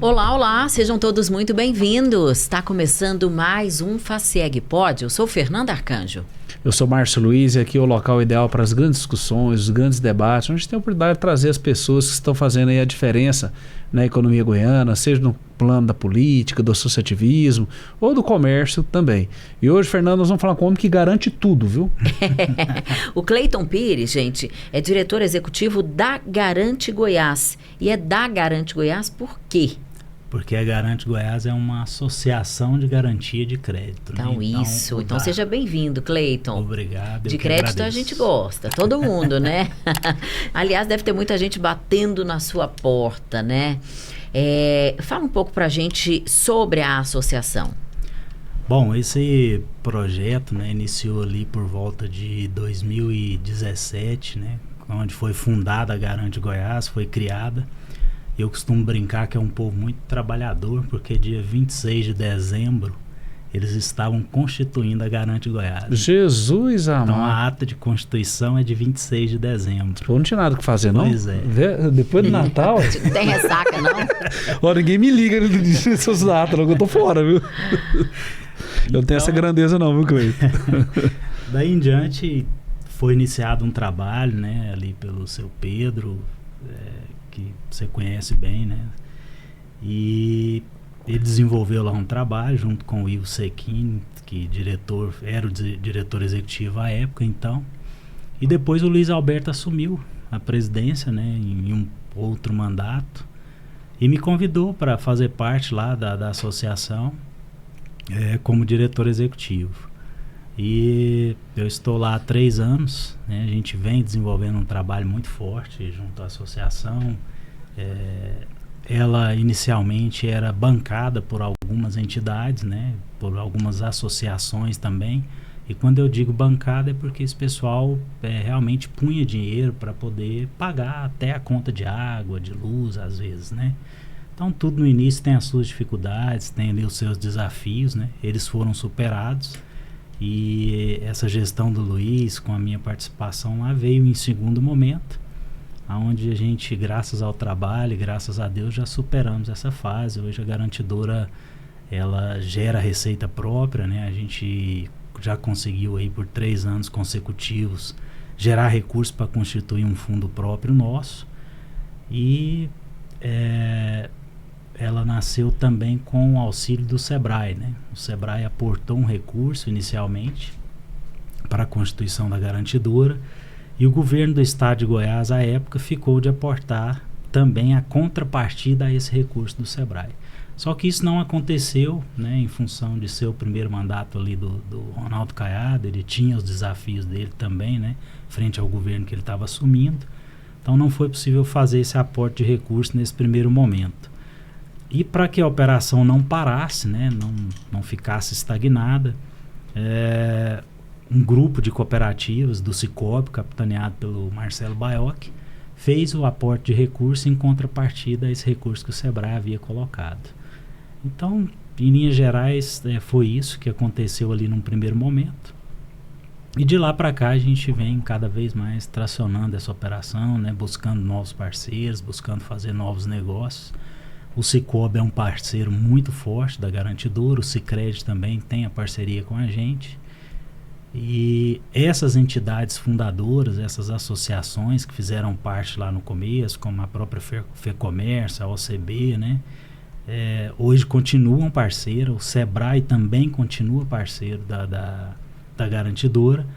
Olá, olá, sejam todos muito bem-vindos. Está começando mais um Facieg Pod. Eu sou Fernanda Arcanjo. Eu sou Márcio Luiz e aqui é o local ideal para as grandes discussões, os grandes debates, onde a gente tem a oportunidade de trazer as pessoas que estão fazendo aí a diferença na economia goiana, seja no plano da política, do associativismo ou do comércio também. E hoje, Fernando, nós vamos falar com um homem que garante tudo, viu? O Cleiton Pires, gente, é diretor executivo da Garante Goiás. E é da Garante Goiás por quê? Porque a Garante Goiás é uma associação de garantia de crédito. Então, né? Então seja bem-vindo, Cleiton. Obrigado. De crédito a gente gosta, todo mundo, né? Aliás, deve ter muita gente batendo na sua porta, né? Fala um pouco pra gente sobre a associação. Bom, esse projeto, né, iniciou ali por volta de 2017, né? Onde foi fundada a Garante Goiás, foi criada. Eu costumo brincar que é um povo muito trabalhador, porque dia 26 de dezembro eles estavam constituindo a Garante Goiás. Jesus amado. Então a ata de constituição é de 26 de dezembro. Pô, não tinha nada que fazer, não? Pois é. Depois do Natal... Não tem ressaca, não? Ó, ninguém me liga nessas datas, não, que eu tô fora, viu? Eu não tenho essa grandeza não, viu, Cleiton? Daí em diante foi iniciado um trabalho, né, ali pelo seu Pedro, que você conhece bem, né? E ele desenvolveu lá um trabalho junto com o Ivo Sequin, que era o diretor executivo à época, então. E depois o Luiz Alberto assumiu a presidência, né, em um outro mandato, e me convidou para fazer parte lá da associação como diretor executivo. E eu estou lá há 3 anos, né? A gente vem desenvolvendo um trabalho muito forte junto à associação. Ela inicialmente era bancada por algumas entidades, né? Por algumas associações também. E quando eu digo bancada é porque esse pessoal realmente punha dinheiro para poder pagar até a conta de água, de luz às vezes, né? Então tudo no início tem as suas dificuldades, tem ali os seus desafios, né? Eles foram superados. E essa gestão do Luiz, com a minha participação lá, veio em segundo momento, onde a gente, graças ao trabalho, graças a Deus, já superamos essa fase. Hoje a garantidora, ela gera receita própria, né? A gente já conseguiu aí por 3 anos consecutivos gerar recursos para constituir um fundo próprio nosso. E ela nasceu também com o auxílio do Sebrae, né? O Sebrae aportou um recurso inicialmente para a constituição da garantidora e o governo do estado de Goiás, à época, ficou de aportar também a contrapartida a esse recurso do Sebrae. Só que isso não aconteceu, né? Em função de ser o primeiro mandato ali do Ronaldo Caiado, ele tinha os desafios dele também, né? Frente ao governo que ele estava assumindo. Então não foi possível fazer esse aporte de recurso nesse primeiro momento. E para que a operação não parasse, né, não ficasse estagnada, um grupo de cooperativas do Cicobi, capitaneado pelo Marcelo Baiocchi, fez o aporte de recurso em contrapartida a esse recurso que o Sebrae havia colocado. Então, em linhas gerais, foi isso que aconteceu ali num primeiro momento. E de lá para cá a gente vem cada vez mais tracionando essa operação, né, buscando novos parceiros, buscando fazer novos negócios. O Cicobi é um parceiro muito forte da garantidora, o Sicredi também tem a parceria com a gente. E essas entidades fundadoras, essas associações que fizeram parte lá no começo, como a própria FEComércio, a OCB, né? Hoje continuam parceiros, o Sebrae também continua parceiro da garantidora,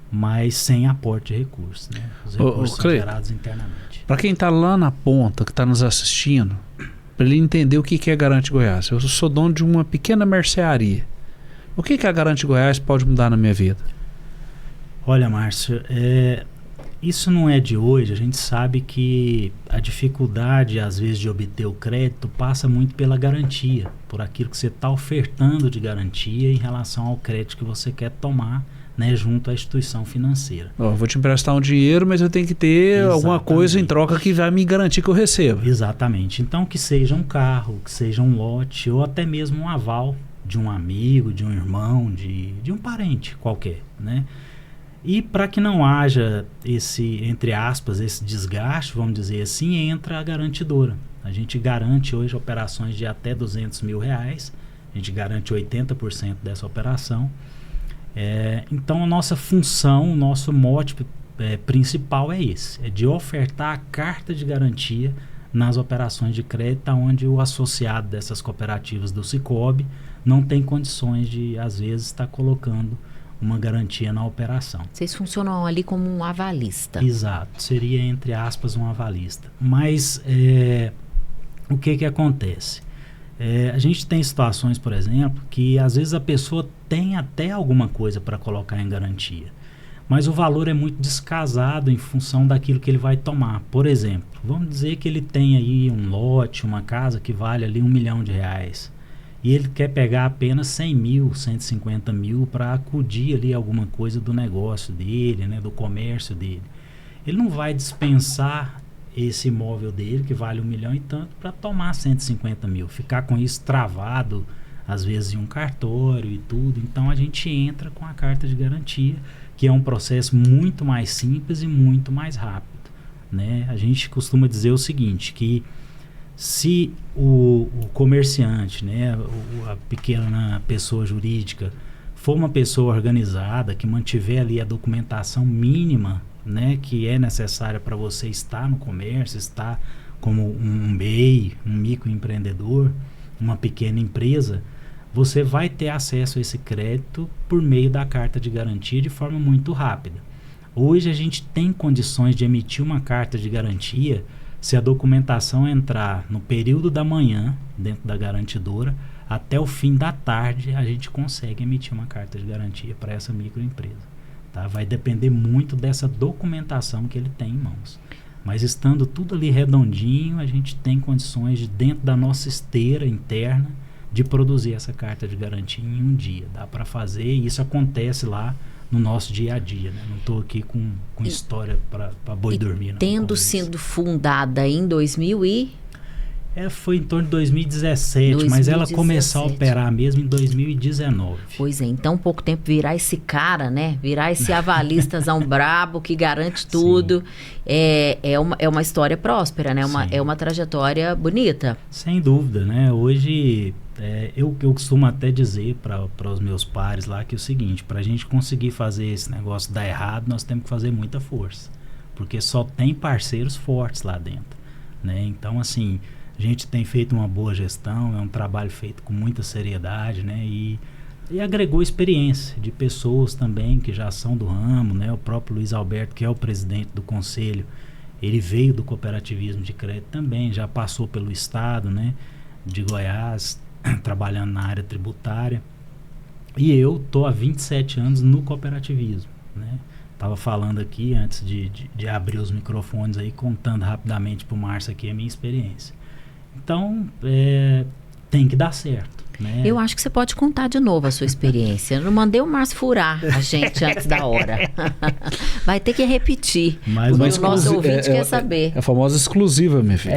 mas sem aporte de recursos, né? Os recursos são gerados internamente. Para quem está lá na ponta, que está nos assistindo, para ele entender o que é Garante Goiás. Eu sou dono de uma pequena mercearia. O que a Garante Goiás pode mudar na minha vida? Olha, Márcio, isso não é de hoje. A gente sabe que a dificuldade, às vezes, de obter o crédito passa muito pela garantia, por aquilo que você está ofertando de garantia em relação ao crédito que você quer tomar, né, junto à instituição financeira. Vou te emprestar um dinheiro, mas eu tenho que ter alguma coisa em troca que vai me garantir que eu recebo. Exatamente. Então, que seja um carro, que seja um lote, ou até mesmo um aval de um amigo, de um irmão, de um parente qualquer, né? E para que não haja esse, entre aspas, esse desgaste, vamos dizer assim, entra a garantidora. A gente garante hoje operações de até R$200 mil, a gente garante 80% dessa operação. Então a nossa função, o nosso mote principal é esse, é de ofertar a carta de garantia nas operações de crédito, onde o associado dessas cooperativas do Sicoob não tem condições de, às vezes, estar colocando uma garantia na operação. Vocês funcionam ali como um avalista. Exato, seria, entre aspas, um avalista. Mas o que acontece? A gente tem situações, por exemplo, que às vezes a pessoa tem até alguma coisa para colocar em garantia, mas o valor é muito descasado em função daquilo que ele vai tomar. Por exemplo, vamos dizer que ele tem aí um lote, uma casa que vale ali R$1 milhão, e ele quer pegar apenas 100 mil, 150 mil para acudir ali alguma coisa do negócio dele, né, do comércio dele. Ele não vai dispensar esse imóvel dele, que vale 1 milhão e tanto, para tomar 150 mil, ficar com isso travado, às vezes em um cartório e tudo. Então a gente entra com a carta de garantia, que é um processo muito mais simples e muito mais rápido, né? A gente costuma dizer o seguinte, que se o comerciante, né, a pequena pessoa jurídica, for uma pessoa organizada, que mantiver ali a documentação mínima, né, que é necessária para você estar no comércio, estar como um MEI, um microempreendedor, uma pequena empresa, você vai ter acesso a esse crédito por meio da carta de garantia de forma muito rápida. Hoje a gente tem condições de emitir uma carta de garantia se a documentação entrar no período da manhã, dentro da garantidora, até o fim da tarde a gente consegue emitir uma carta de garantia para essa microempresa. Tá? Vai depender muito dessa documentação que ele tem em mãos. Mas estando tudo ali redondinho, a gente tem condições de, dentro da nossa esteira interna, de produzir essa carta de garantia em um dia. Dá para fazer, e isso acontece lá no nosso dia a dia, né? Não estou aqui com história para boi dormir. Não, tendo sido fundada em 2000 e... foi em torno de 2017, mas ela começou a operar mesmo em 2019. Pois é, então pouco tempo virar esse cara, né? Virar esse avalistazão brabo que garante tudo. É uma história próspera, né? É uma trajetória bonita. Sem dúvida, né? Hoje, eu costumo até dizer para os meus pares lá que é o seguinte, para a gente conseguir fazer esse negócio dar errado, nós temos que fazer muita força. Porque só tem parceiros fortes lá dentro, né? Então, assim... A gente tem feito uma boa gestão, é um trabalho feito com muita seriedade, né? E agregou experiência de pessoas também que já são do ramo, né? O próprio Luiz Alberto, que é o presidente do conselho, ele veio do cooperativismo de crédito também, já passou pelo estado, né, de Goiás, trabalhando na área tributária. E eu estou há 27 anos no cooperativismo, né? Estava falando aqui, antes de abrir os microfones aí, contando rapidamente para o Márcio aqui a minha experiência. Então, tem que dar certo, né? Eu acho que você pode contar de novo a sua experiência. Eu não mandei o Márcio furar a gente antes da hora. Vai ter que repetir. Mas o nosso ouvinte quer saber. É a famosa exclusiva, minha filha.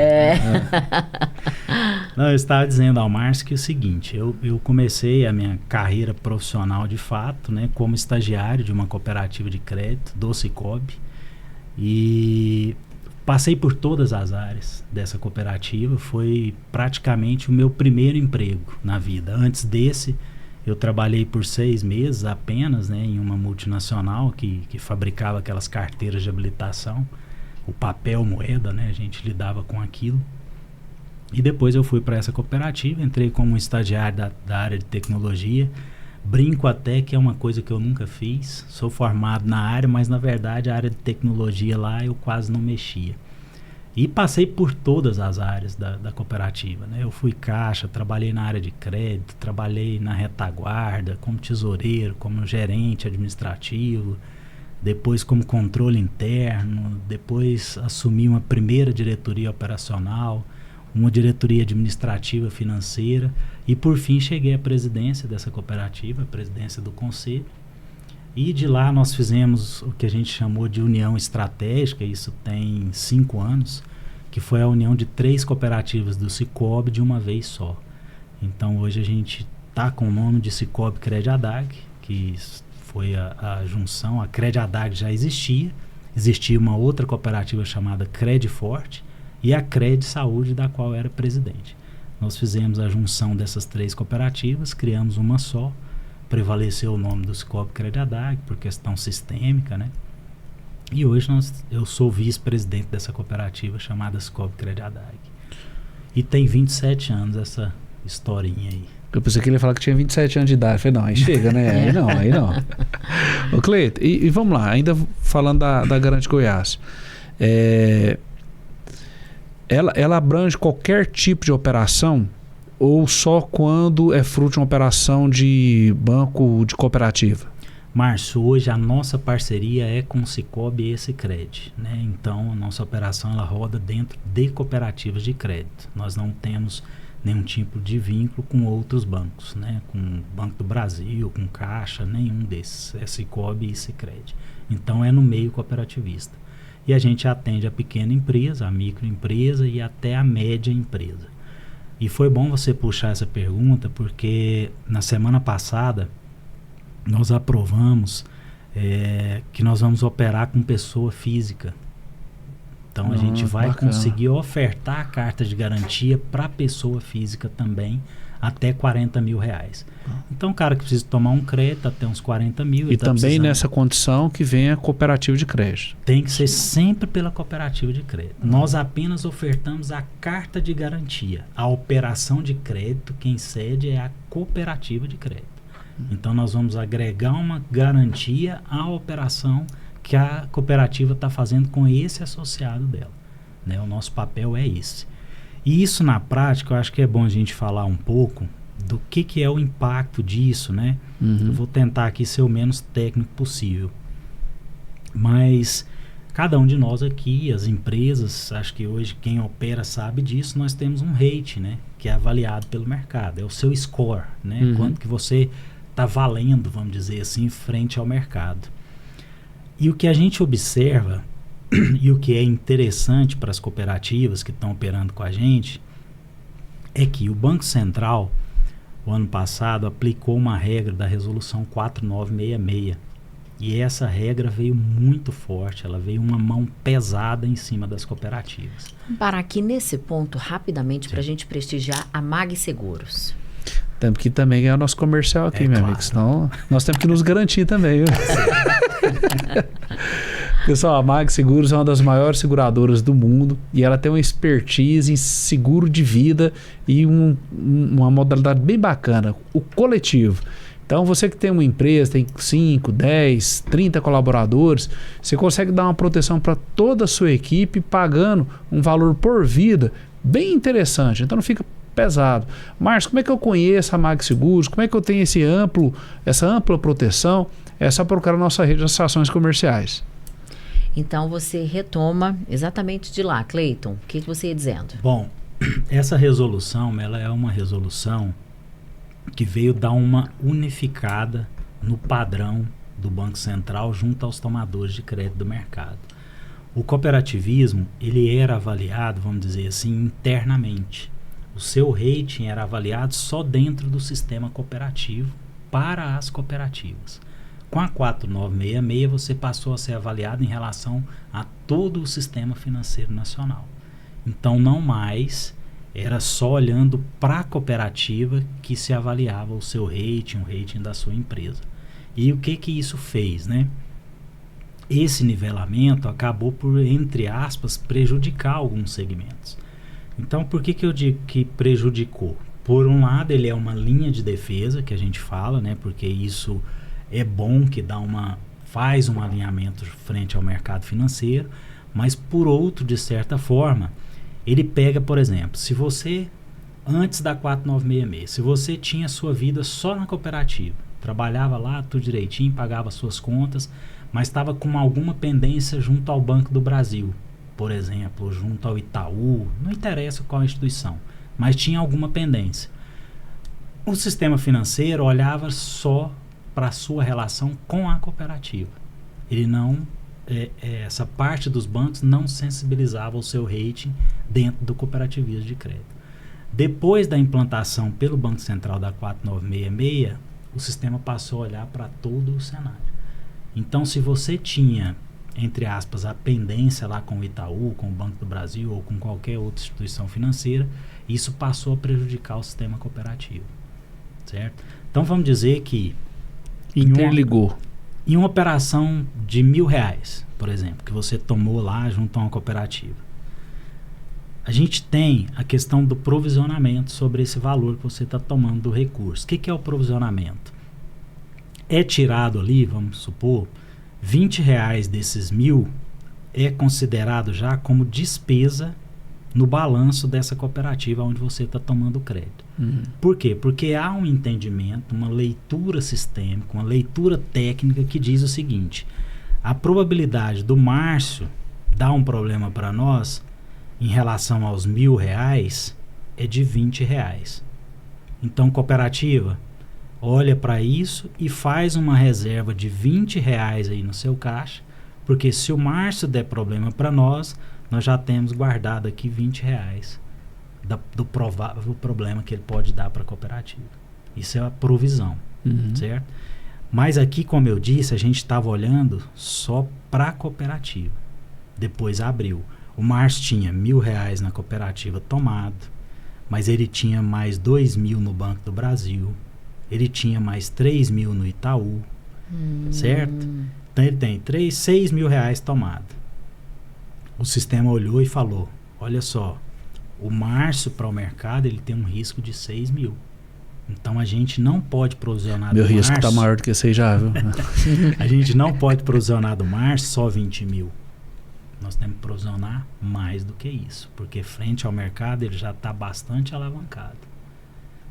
Não, eu estava dizendo ao Márcio que é o seguinte, eu comecei a minha carreira profissional de fato, né, como estagiário de uma cooperativa de crédito, do Sicoob, e... passei por todas as áreas dessa cooperativa, foi praticamente o meu primeiro emprego na vida. Antes desse, eu trabalhei por 6 meses apenas, né, em uma multinacional que fabricava aquelas carteiras de habilitação, o papel moeda, né, a gente lidava com aquilo. E depois eu fui para essa cooperativa, entrei como estagiário da área de tecnologia. Brinco até que é uma coisa que eu nunca fiz. Sou formado na área, mas na verdade a área de tecnologia lá eu quase não mexia. E passei por todas as áreas da cooperativa, né? Eu fui caixa, trabalhei na área de crédito, trabalhei na retaguarda, como tesoureiro, como gerente administrativo, depois como controle interno, depois assumi uma primeira diretoria operacional, uma diretoria administrativa financeira e por fim cheguei à presidência dessa cooperativa, a presidência do conselho, e de lá nós fizemos o que a gente chamou de união estratégica, isso tem 5 anos, que foi a união de 3 cooperativas do Sicoob de uma vez só. Então hoje a gente está com o nome de Sicoob Crediadag, que foi a junção, a Crediadag já existia uma outra cooperativa chamada Crediforte, e a Cred Saúde, da qual era presidente. Nós fizemos a junção dessas 3 cooperativas, criamos uma só, prevaleceu o nome do Cicobi Cred Adag por questão sistêmica, né? E hoje eu sou vice-presidente dessa cooperativa chamada Cicobi Cred Adag. E tem 27 anos essa historinha aí. Eu pensei que ele ia falar que tinha 27 anos de idade. Eu falei, não, aí chega, né? Aí não. Ô, Cleiton, e vamos lá, ainda falando da Garante Goiás. Ela abrange qualquer tipo de operação ou só quando é fruto de uma operação de banco de cooperativa? Márcio, hoje a nossa parceria é com o Cicobi e esse Cred, né? Então a nossa operação ela roda dentro de cooperativas de crédito. Nós não temos nenhum tipo de vínculo com outros bancos, né? Com o Banco do Brasil, com Caixa, nenhum desses. É Cicobi e Sicredi. Então é no meio cooperativista. E a gente atende a pequena empresa, a microempresa e até a média empresa. E foi bom você puxar essa pergunta, porque na semana passada nós aprovamos que nós vamos operar com pessoa física. Então a gente vai conseguir ofertar a carta de garantia para a pessoa física também até R$40 mil. Então o cara que precisa tomar um crédito até uns 40 mil. E também nessa condição que vem a cooperativa de crédito. Tem que ser sempre pela cooperativa de crédito. Nós apenas ofertamos a carta de garantia. A operação de crédito, quem cede é a cooperativa de crédito. Então nós vamos agregar uma garantia à operação que a cooperativa está fazendo com esse associado dela, né? O nosso papel é esse. E isso na prática, eu acho que é bom a gente falar um pouco do que é o impacto disso, né? Eu vou tentar aqui ser o menos técnico possível. Mas cada um de nós aqui, as empresas, acho que hoje quem opera sabe disso, nós temos um rate, né? Que é avaliado pelo mercado, é o seu score, né? Quanto que você está valendo, vamos dizer assim, frente ao mercado. E o que a gente observa, e o que é interessante para as cooperativas que estão operando com a gente, é que o Banco Central, o ano passado, aplicou uma regra da Resolução 4966. E essa regra veio muito forte, ela veio uma mão pesada em cima das cooperativas. Para aqui nesse ponto, rapidamente, para a gente prestigiar a Mag Seguros. Temos que também ganhar o nosso comercial aqui, meu amigo. Senão nós temos que nos garantir também, viu? Pessoal, a Mag Seguros é uma das maiores seguradoras do mundo e ela tem uma expertise em seguro de vida e uma modalidade bem bacana, o coletivo. Então, você que tem uma empresa, tem 5, 10, 30 colaboradores, você consegue dar uma proteção para toda a sua equipe pagando um valor por vida bem interessante. Então, não fica pesado. Márcio, como é que eu conheço a Mag Seguros? Como é que eu tenho essa ampla proteção? É só procurar a nossa rede de associações comerciais. Então você retoma exatamente de lá, Cleiton. O que você ia dizendo? Bom, essa resolução, ela é uma resolução que veio dar uma unificada no padrão do Banco Central junto aos tomadores de crédito do mercado. O cooperativismo, ele era avaliado, vamos dizer assim, internamente. O seu rating era avaliado só dentro do sistema cooperativo para as cooperativas. Com a 4966 você passou a ser avaliado em relação a todo o sistema financeiro nacional. Então não mais era só olhando para a cooperativa que se avaliava o seu rating, o rating da sua empresa. E o que isso fez, né? Esse nivelamento acabou por, entre aspas, prejudicar alguns segmentos. Então, por que eu digo que prejudicou? Por um lado, ele é uma linha de defesa, que a gente fala, né? Porque isso é bom, que faz um alinhamento frente ao mercado financeiro, mas por outro, de certa forma, ele pega, por exemplo, se você, antes da 4966, se você tinha sua vida só na cooperativa, trabalhava lá, tudo direitinho, pagava suas contas, mas estava com alguma pendência junto ao Banco do Brasil, por exemplo, junto ao Itaú, não interessa qual instituição, mas tinha alguma pendência. O sistema financeiro olhava só para a sua relação com a cooperativa. Ele não, essa parte dos bancos não sensibilizava o seu rating dentro do cooperativismo de crédito. Depois da implantação pelo Banco Central da 4966, o sistema passou a olhar para todo o cenário. Então, se você tinha entre aspas, a pendência lá com o Itaú, com o Banco do Brasil ou com qualquer outra instituição financeira, isso passou a prejudicar o sistema cooperativo, certo? Então vamos dizer que Interligou. em uma operação de R$1.000, por exemplo, que você tomou lá junto a uma cooperativa, a gente tem a questão do provisionamento sobre esse valor que você está tomando do recurso. O que é o provisionamento? É tirado ali, vamos supor, R$20 desses 1.000 é considerado já como despesa no balanço dessa cooperativa onde você está tomando crédito. Por quê? Porque há um entendimento, uma leitura sistêmica, uma leitura técnica que diz o seguinte: a probabilidade do Márcio dar um problema para nós em relação aos R$1.000 é de R$20. Então, cooperativa, olha para isso e faz uma reserva de R$20 aí no seu caixa, porque se o Márcio der problema para nós já temos guardado aqui R$20 do provável problema que ele pode dar para a cooperativa. Isso é a provisão, certo? Mas aqui, como eu disse, a gente estava olhando só para a cooperativa. Depois abriu. O Márcio tinha R$1.000 na cooperativa tomado, mas ele tinha mais 2.000 no Banco do Brasil, ele tinha mais 3.000 no Itaú, certo? Então ele tem R$6.000 tomado. O sistema olhou e falou: olha só, o Márcio para o mercado ele tem um risco de 6.000. Então a gente não pode provisionar Meu do risco Márcio. está maior do que esse aí já, viu? A gente não pode provisionar do Márcio só 20.000. Nós temos que provisionar mais do que isso, porque frente ao mercado ele já está bastante alavancado,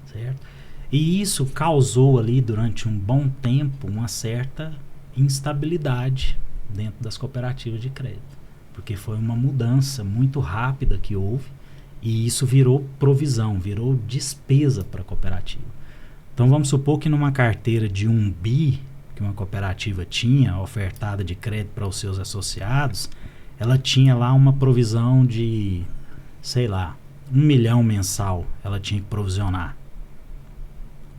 certo? E isso causou ali durante um bom tempo uma certa instabilidade dentro das cooperativas de crédito, porque foi uma mudança muito rápida que houve e isso virou provisão, virou despesa para a cooperativa. Então vamos supor que numa carteira de 1 bi que uma cooperativa tinha ofertada de crédito para os seus associados, ela tinha lá uma provisão de, sei lá, 1 milhão mensal, ela tinha que provisionar.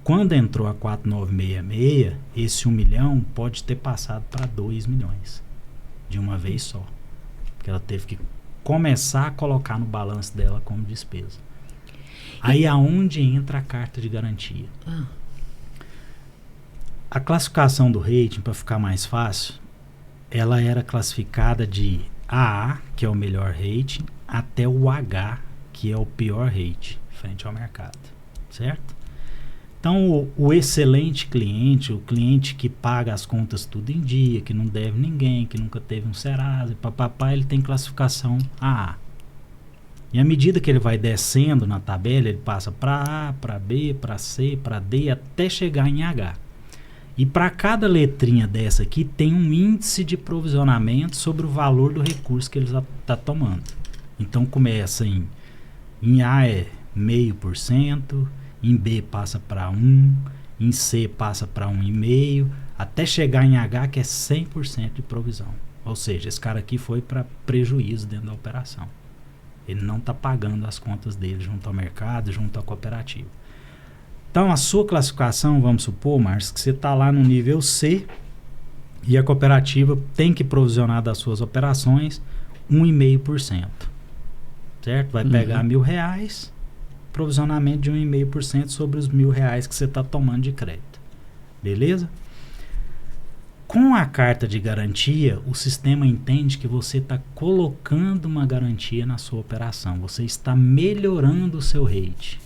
Quando entrou a 4966, esse 1 milhão pode ter passado para 2 milhões, de uma vez só. Porque ela teve que começar a colocar no balanço dela como despesa. Aí aonde entra a carta de garantia? A classificação do rating, para ficar mais fácil, ela era classificada de AA, que é o melhor rating, até o H, que é o pior rating, frente ao mercado, certo? Então, o excelente cliente, o cliente que paga as contas tudo em dia, que não deve ninguém, que nunca teve um Serasa, papapá, ele tem classificação AA. E à medida que ele vai descendo na tabela, ele passa para A, para B, para C, para D, até chegar em H. E para cada letrinha dessa aqui tem um índice de provisionamento sobre o valor do recurso que ele está tomando. Então começa em A é 0,5%, em B passa para 1%, em C passa para 1,5%, até chegar em H que é 100% de provisão. Ou seja, esse cara aqui foi para prejuízo dentro da operação. Ele não está pagando as contas dele junto ao mercado, junto à cooperativa. Então, a sua classificação, vamos supor, Márcio, que você está lá no nível C e a cooperativa tem que provisionar das suas operações 1,5%. Certo? Vai pegar R$1.000, provisionamento de 1,5% sobre os R$1.000 que você está tomando de crédito. Beleza? Com a carta de garantia, o sistema entende que você está colocando uma garantia na sua operação. Você está melhorando o seu rate.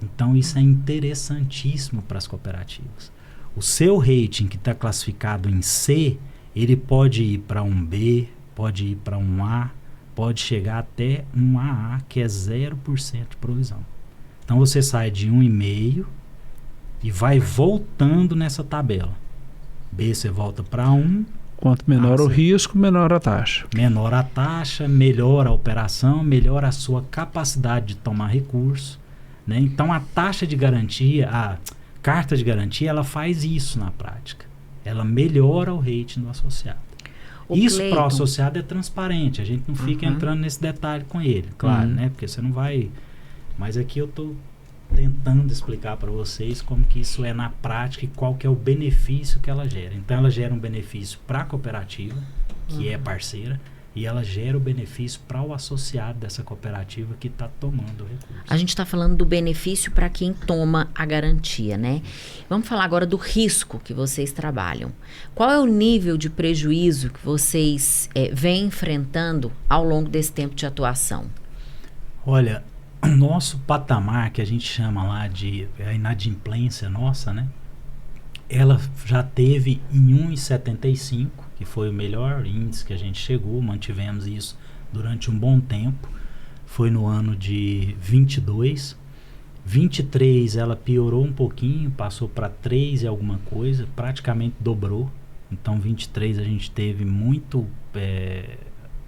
Então isso é interessantíssimo para as cooperativas. O seu rating que está classificado em C, ele pode ir para um B, pode ir para um A, pode chegar até um AA, que é 0% de provisão. Então você sai de 1,5 e vai voltando nessa tabela. B você volta para 1. Quanto menor o risco, menor a taxa. Menor a taxa, melhor a operação, melhor a sua capacidade de tomar recurso. Né? Então a taxa de garantia, a carta de garantia, ela faz isso na prática. Ela melhora o rating do associado. Isso para o associado é transparente, a gente não fica entrando nesse detalhe com ele, claro, né? Porque você não vai... Mas aqui eu estou tentando explicar para vocês como que isso é na prática e qual que é o benefício que ela gera. Então ela gera um benefício para a cooperativa, que é parceira, e ela gera o benefício para o associado dessa cooperativa que está tomando o recurso. A gente está falando do benefício para quem toma a garantia, né? Vamos falar agora do risco que vocês trabalham. Qual é o nível de prejuízo que vocês vêm enfrentando ao longo desse tempo de atuação? Olha, o nosso patamar, que a gente chama lá de a inadimplência nossa, né? Ela já teve em 1,75, que foi o melhor índice que a gente chegou, mantivemos isso durante um bom tempo. Foi no ano de 22. 23 ela piorou um pouquinho, passou para 3 e alguma coisa, praticamente dobrou. Então 23 a gente teve muito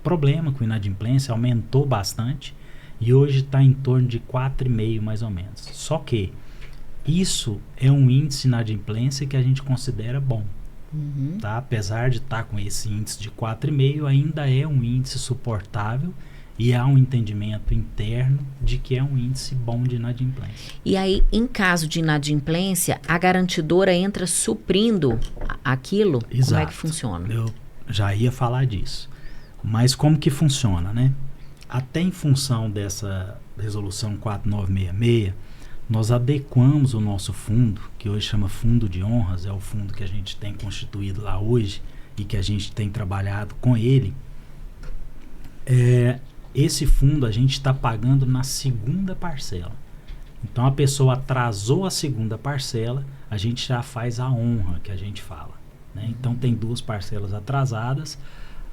problema com inadimplência, aumentou bastante e hoje está em torno de 4,5 mais ou menos. Só que isso é um índice de inadimplência que a gente considera bom. Tá? Apesar de estar com esse índice de 4,5, ainda é um índice suportável e há um entendimento interno de que é um índice bom de inadimplência. E aí, em caso de inadimplência, a garantidora entra suprindo aquilo? Exato. Como é que funciona? Eu já ia falar disso. Mas como que funciona, né? Até em função dessa resolução 4966, nós adequamos o nosso fundo, que hoje chama Fundo de Honras, é o fundo que a gente tem constituído lá hoje e que a gente tem trabalhado com ele. Esse fundo a gente está pagando na segunda parcela. Então a pessoa atrasou a segunda parcela, a gente já faz a honra, que a gente fala, né? Então tem 2 parcelas atrasadas,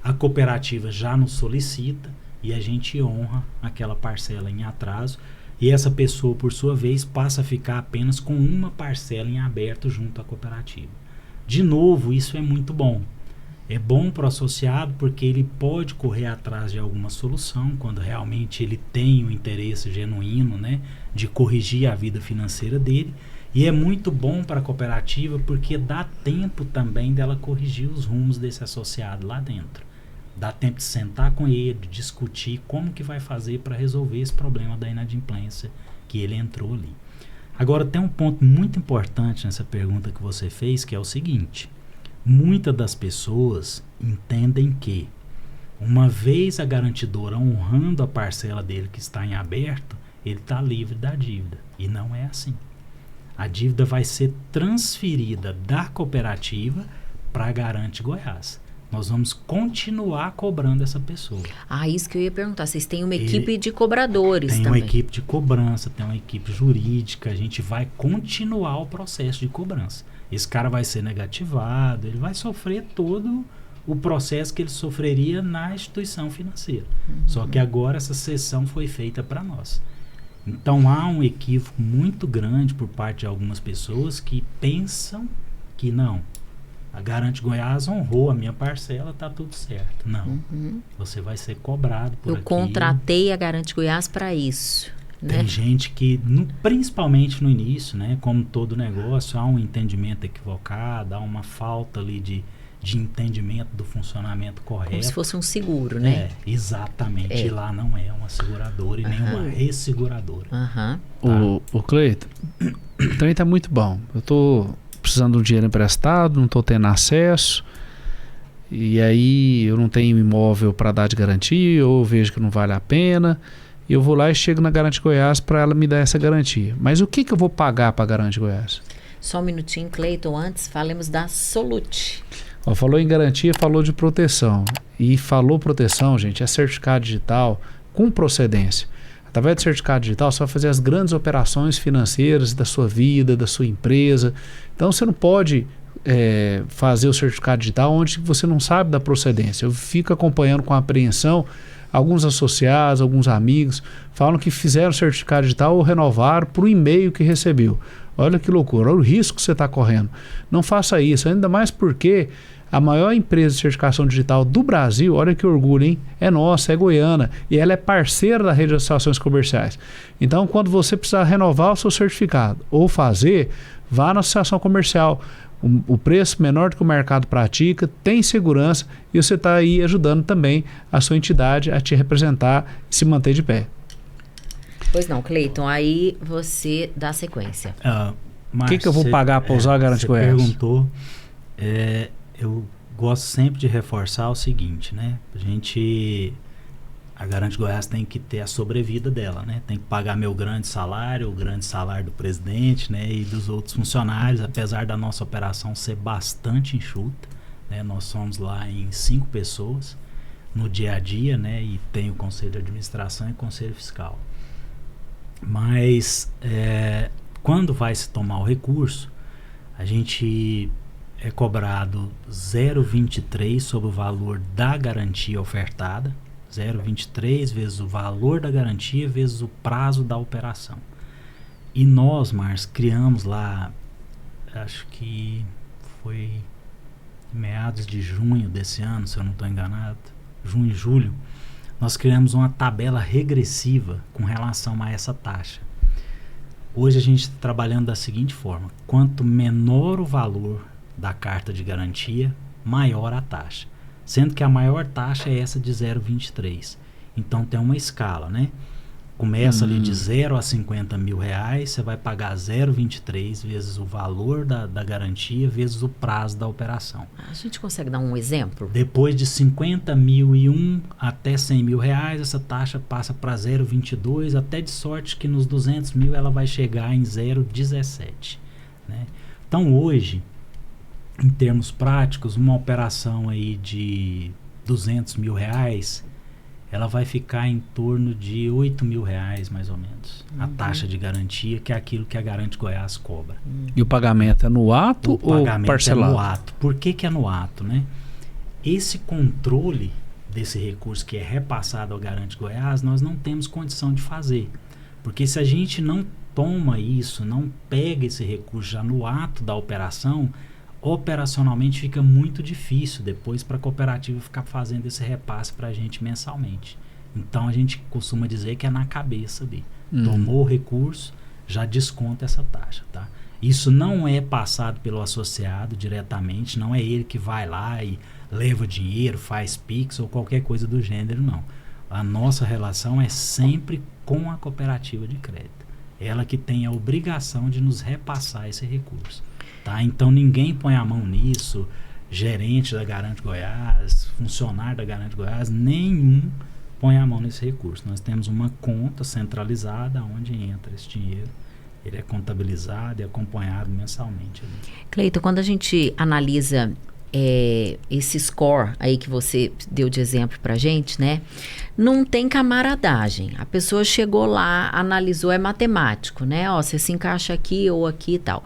a cooperativa já nos solicita e a gente honra aquela parcela em atraso. E essa pessoa, por sua vez, passa a ficar apenas com uma parcela em aberto junto à cooperativa. De novo, isso é muito bom. É bom para o associado porque ele pode correr atrás de alguma solução quando realmente ele tem um interesse genuíno, né, de corrigir a vida financeira dele. E é muito bom para a cooperativa porque dá tempo também dela corrigir os rumos desse associado lá dentro. Dá tempo de sentar com ele, de discutir como que vai fazer para resolver esse problema da inadimplência que ele entrou ali. Agora, tem um ponto muito importante nessa pergunta que você fez, que é o seguinte: muitas das pessoas entendem que, uma vez a garantidora honrando a parcela dele que está em aberto, ele está livre da dívida. E não é assim. A dívida vai ser transferida da cooperativa para a Garante Goiás. Nós vamos continuar cobrando essa pessoa. Isso que eu ia perguntar. Vocês têm uma equipe de cobradores também? Tem uma equipe de cobrança, tem uma equipe jurídica. A gente vai continuar o processo de cobrança. Esse cara vai ser negativado, ele vai sofrer todo o processo que ele sofreria na instituição financeira. Só que agora essa cessão foi feita para nós. Então há um equívoco muito grande por parte de algumas pessoas que pensam que não. A Garante Goiás honrou a minha parcela, tá tudo certo. Não, você vai ser cobrado por aquilo. Eu contratei a Garante Goiás para isso. Tem gente que, principalmente no início, né, como todo negócio, há um entendimento equivocado, há uma falta ali de entendimento do funcionamento correto. Como se fosse um seguro, né? Exatamente. E lá não é uma seguradora e nem uma resseguradora. O Cleiton, também tá muito bom. Eu tô precisando de um dinheiro emprestado, não estou tendo acesso, e aí eu não tenho imóvel para dar de garantia, ou eu vejo que não vale a pena, e eu vou lá e chego na Garante Goiás para ela me dar essa garantia. Mas o que eu vou pagar para a Garante Goiás? Só um minutinho, Cleiton, antes falemos da Solute. Falou em garantia, falou de proteção. E falou proteção, gente, é certificado digital com procedência. Através do certificado digital, você vai fazer as grandes operações financeiras da sua vida, da sua empresa. Então, você não pode fazer o certificado digital onde você não sabe da procedência. Eu fico acompanhando com apreensão alguns associados, alguns amigos, falam que fizeram o certificado digital ou renovaram por um e-mail que recebeu. Olha que loucura, olha o risco que você está correndo. Não faça isso, ainda mais porque a maior empresa de certificação digital do Brasil, olha que orgulho, hein? É nossa, é goiana, e ela é parceira da rede de associações comerciais. Então, quando você precisar renovar o seu certificado ou fazer, vá na associação comercial. O preço menor do que o mercado pratica, tem segurança e você está aí ajudando também a sua entidade a te representar e se manter de pé. Pois não, Cleiton, aí você dá sequência. O que eu vou pagar para usar a Garante Goiás? Você perguntou, eu gosto sempre de reforçar o seguinte, né? A Garante Goiás tem que ter a sobrevida dela, né? Tem que pagar meu grande salário, o grande salário do presidente, né? E dos outros funcionários, apesar da nossa operação ser bastante enxuta, né? Nós somos lá em 5 pessoas no dia a dia, né? E tem o Conselho de Administração e o Conselho Fiscal. Mas quando vai se tomar o recurso, a gente é cobrado 0,23 sobre o valor da garantia ofertada, 0,23 vezes o valor da garantia vezes o prazo da operação. E nós, Márcio, criamos lá, acho que foi meados de junho desse ano, se eu não estou enganado, junho e julho, nós criamos uma tabela regressiva com relação a essa taxa. Hoje a gente está trabalhando da seguinte forma: quanto menor o valor da carta de garantia, maior a taxa. Sendo que a maior taxa é essa de 0,23. Então tem uma escala, né? Começa ali de 0 a 50 mil reais, você vai pagar 0,23 vezes o valor da garantia, vezes o prazo da operação. A gente consegue dar um exemplo? Depois de 50.001 até 100 mil reais, essa taxa passa para 0,22, até de sorte que nos 200 mil ela vai chegar em 0,17. Né? Então hoje, em termos práticos, uma operação aí de 200 mil reais, ela vai ficar em torno de 8 mil reais, mais ou menos. A taxa de garantia, que é aquilo que a Garante Goiás cobra. E o pagamento é no ato ou parcelado? É no ato. Por que é no ato, né? Esse controle desse recurso que é repassado ao Garante Goiás, nós não temos condição de fazer. Porque se a gente não toma isso, não pega esse recurso já no ato da operação, operacionalmente fica muito difícil depois para a cooperativa ficar fazendo esse repasse para a gente mensalmente. Então a gente costuma dizer que é na cabeça ali. Tomou o recurso, já desconta essa taxa, tá? Isso não é passado pelo associado diretamente, não é ele que vai lá e leva dinheiro, faz Pix ou qualquer coisa do gênero, não. A nossa relação é sempre com a cooperativa de crédito. Ela que tem a obrigação de nos repassar esse recurso. Tá? Então ninguém põe a mão nisso, gerente da Garante Goiás, funcionário da Garante Goiás, nenhum põe a mão nesse recurso. Nós temos uma conta centralizada onde entra esse dinheiro, ele é contabilizado e acompanhado mensalmente. Cleiton, quando a gente analisa esse score aí que você deu de exemplo pra gente, né? Não tem camaradagem. A pessoa chegou lá, analisou, é matemático, né? Ó, você se encaixa aqui ou aqui e tal.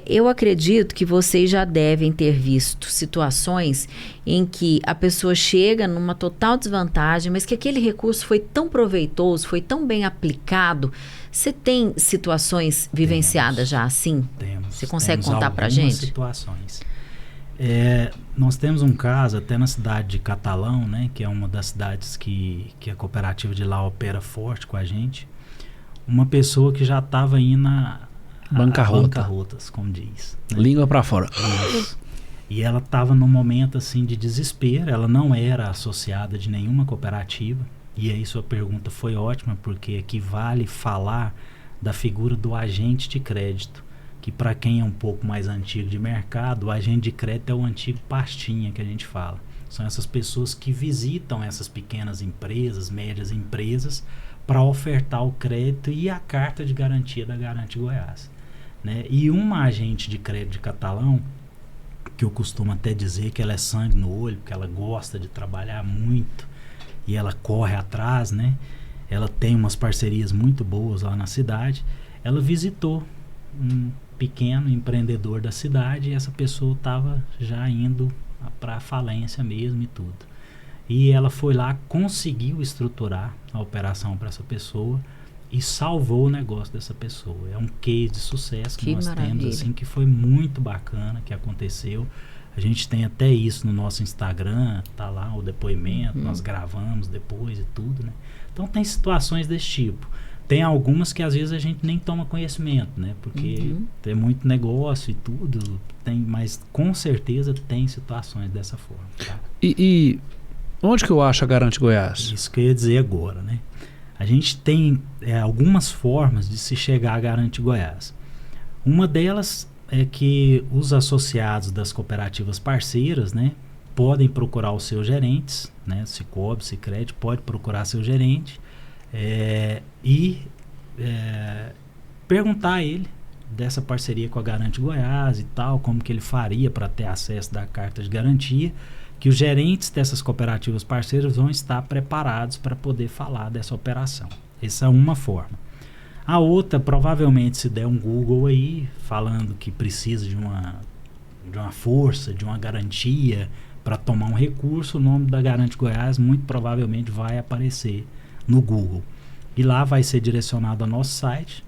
Eu acredito que vocês já devem ter visto situações em que a pessoa chega numa total desvantagem, mas que aquele recurso foi tão proveitoso, foi tão bem aplicado. Você tem situações vivenciadas já assim? Temos. Você consegue contar pra gente? Situações. Nós temos um caso até na cidade de Catalão, né, que é uma das cidades que a cooperativa de lá opera forte com a gente. Uma pessoa que já estava indo a bancarrotas, como diz. Né? Língua para fora. E ela estava num momento assim de desespero. Ela não era associada de nenhuma cooperativa. E aí sua pergunta foi ótima, porque aqui vale falar da figura do agente de crédito, que para quem é um pouco mais antigo de mercado, o agente de crédito é o antigo pastinha que a gente fala. São essas pessoas que visitam essas pequenas empresas, médias empresas, para ofertar o crédito e a carta de garantia da Garante Goiás. Né? E uma agente de crédito de Catalão, que eu costumo até dizer que ela é sangue no olho, porque ela gosta de trabalhar muito e ela corre atrás, né? Ela tem umas parcerias muito boas lá na cidade. Ela visitou um pequeno empreendedor da cidade e essa pessoa estava já indo para a falência mesmo e tudo. E ela foi lá, conseguiu estruturar a operação para essa pessoa e salvou o negócio dessa pessoa. É um case de sucesso que nós temos, assim, que foi muito bacana, que aconteceu. A gente tem até isso no nosso Instagram, tá lá o depoimento, nós gravamos depois e tudo, né? Então tem situações desse tipo. Tem algumas que às vezes a gente nem toma conhecimento, né? Porque tem muito negócio e tudo, mas com certeza tem situações dessa forma. Tá? E onde que eu acho a Garante Goiás? Isso que eu ia dizer agora, né? A gente tem algumas formas de se chegar a Garante Goiás. Uma delas é que os associados das cooperativas parceiras, né? podem procurar os seus gerentes, né? Cicobi, Sicredi, pode procurar seu gerente e perguntar a ele dessa parceria com a Garante Goiás e tal, como que ele faria para ter acesso da carta de garantia, que os gerentes dessas cooperativas parceiras vão estar preparados para poder falar dessa operação. Essa é uma forma. A outra, provavelmente, se der um Google aí, falando que precisa de uma força, de uma garantia para tomar um recurso, o nome da Garante Goiás muito provavelmente vai aparecer no Google. E lá vai ser direcionado ao nosso site.